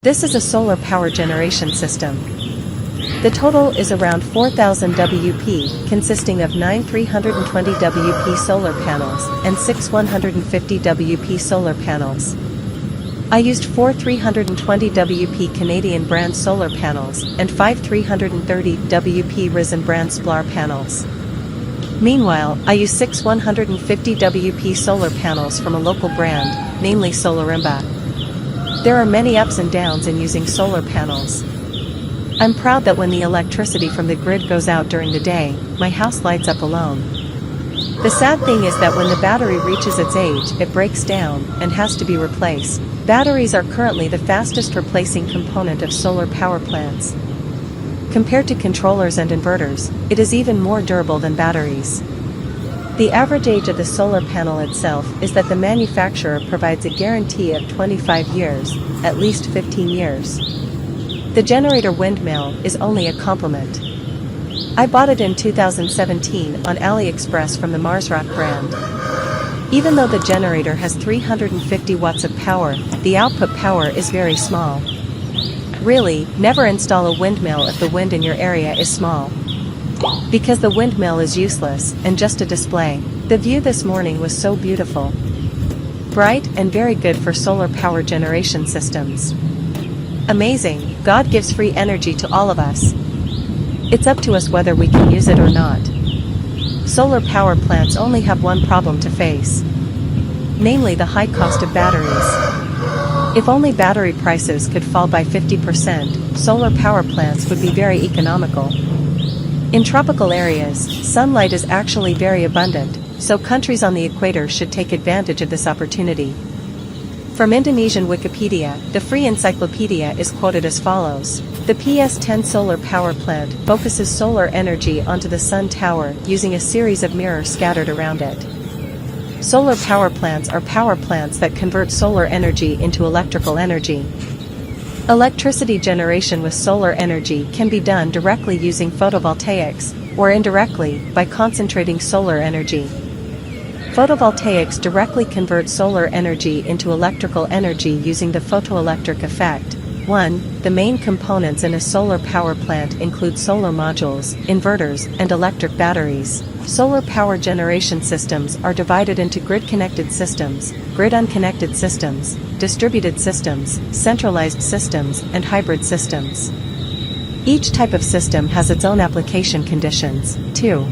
This is a solar power generation system. The total is around 4,000 WP, consisting of 9 320 WP solar panels and 6 150 WP solar panels. I used 4 320 WP Canadian brand solar panels and 5 330 WP Risen brand Splar panels. Meanwhile, I use 6 150 WP solar panels from a local brand, namely Solarimba. There are many ups and downs in using solar panels. I'm proud that when the electricity from the grid goes out during the day, my house lights up alone. The sad thing is that when the battery reaches its age, it breaks down and has to be replaced. Batteries are currently the fastest replacing component of solar power plants. Compared to controllers and inverters, it is even more durable than batteries. The average age of the solar panel itself is that the manufacturer provides a guarantee of 25 years, at least 15 years. The generator windmill is only a compliment. I bought it in 2017 on AliExpress from the Marsrock brand. Even though the generator has 350 watts of power, the output power is very small. Really, never install a windmill if the wind in your area is small. Because the windmill is useless and just a display. The view this morning was so beautiful. Bright and very good for solar power generation systems. Amazing, God gives free energy to all of us. It's up to us whether we can use it or not. Solar power plants only have one problem to face. Namely the high cost of batteries. If only battery prices could fall by 50%, solar power plants would be very economical. In tropical areas, sunlight is actually very abundant, so countries on the equator should take advantage of this opportunity. From Indonesian Wikipedia, the free encyclopedia is quoted as follows. The PS-10 solar power plant focuses solar energy onto the sun tower using a series of mirrors scattered around it. Solar power plants are power plants that convert solar energy into electrical energy. Electricity generation with solar energy can be done directly using photovoltaics, or indirectly, by concentrating solar energy. Photovoltaics directly convert solar energy into electrical energy using the photoelectric effect. 1. The main components in a solar power plant include solar modules, inverters, and electric batteries. Solar power generation systems are divided into grid-connected systems, grid-unconnected systems, distributed systems, centralized systems, and hybrid systems. Each type of system has its own application conditions. 2.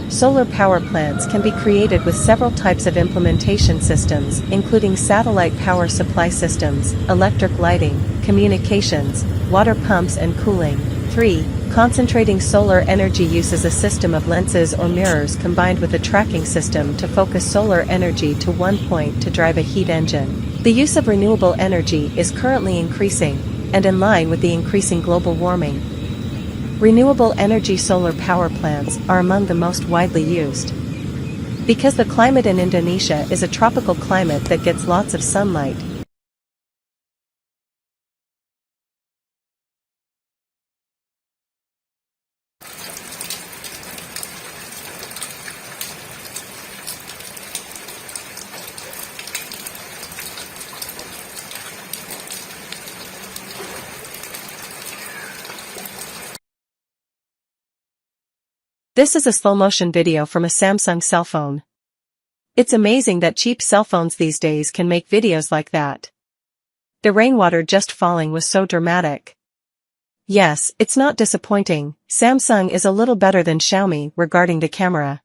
Solar power plants can be created with several types of implementation systems, including satellite power supply systems, electric lighting, communications, water pumps and cooling. 3. Concentrating solar energy uses a system of lenses or mirrors combined with a tracking system to focus solar energy to one point to drive a heat engine. The use of renewable energy is currently increasing, and in line with the increasing global warming. Renewable energy solar power plants are among the most widely used. Because the climate in Indonesia is a tropical climate that gets lots of sunlight. This is a slow-motion video from a Samsung cell phone. It's amazing that cheap cell phones these days can make videos like that. The rainwater just falling was so dramatic. Yes, it's not disappointing, Samsung is a little better than Xiaomi regarding the camera.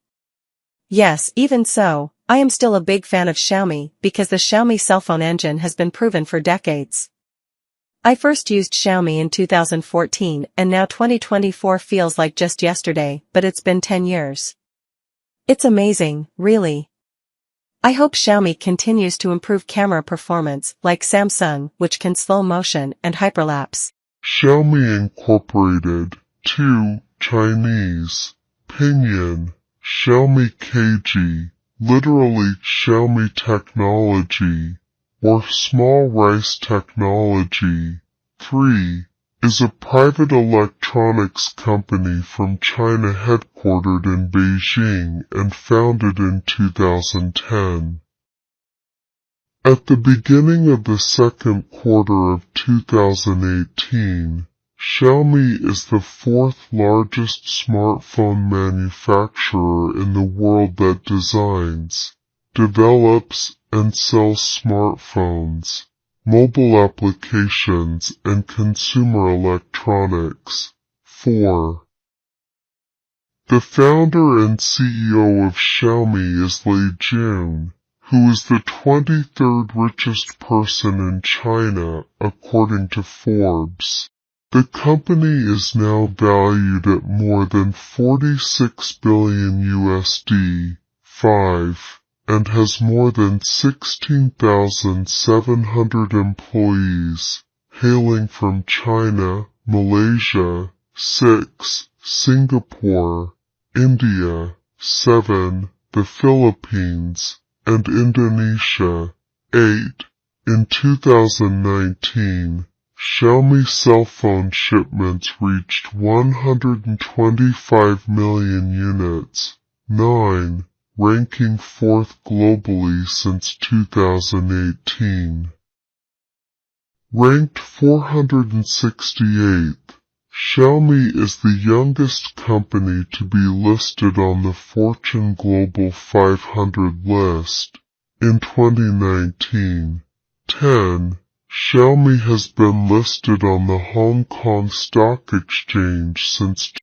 Yes, even so, I am still a big fan of Xiaomi because the Xiaomi cell phone engine has been proven for decades. I first used Xiaomi in 2014 and now 2024 feels like just yesterday, but it's been 10 years. It's amazing, really. I hope Xiaomi continues to improve camera performance like Samsung, which can slow motion and hyperlapse. Xiaomi Incorporated. 2. Chinese. Pinyin. Xiaomi KG. Literally Xiaomi Technology. Or Small Rice Technology. 3. Is a private electronics company from China headquartered in Beijing and founded in 2010. At the beginning of the second quarter of 2018, Xiaomi is the fourth largest smartphone manufacturer in the world that designs, develops, and sells smartphones, mobile applications, and consumer electronics. 4. The founder and CEO of Xiaomi is Lei Jun, who is the 23rd richest person in China, according to Forbes. The company is now valued at more than 46 billion USD, 5, and has more than 16,700 employees, hailing from China, Malaysia, 6, Singapore, India, 7, the Philippines, and Indonesia. 8. In 2019, Xiaomi cell phone shipments reached 125 million units, 9, ranking 4th globally since 2018. Ranked 468th, Xiaomi is the youngest company to be listed on the Fortune Global 500 list. In 2019, 10. Xiaomi has been listed on the Hong Kong Stock Exchange since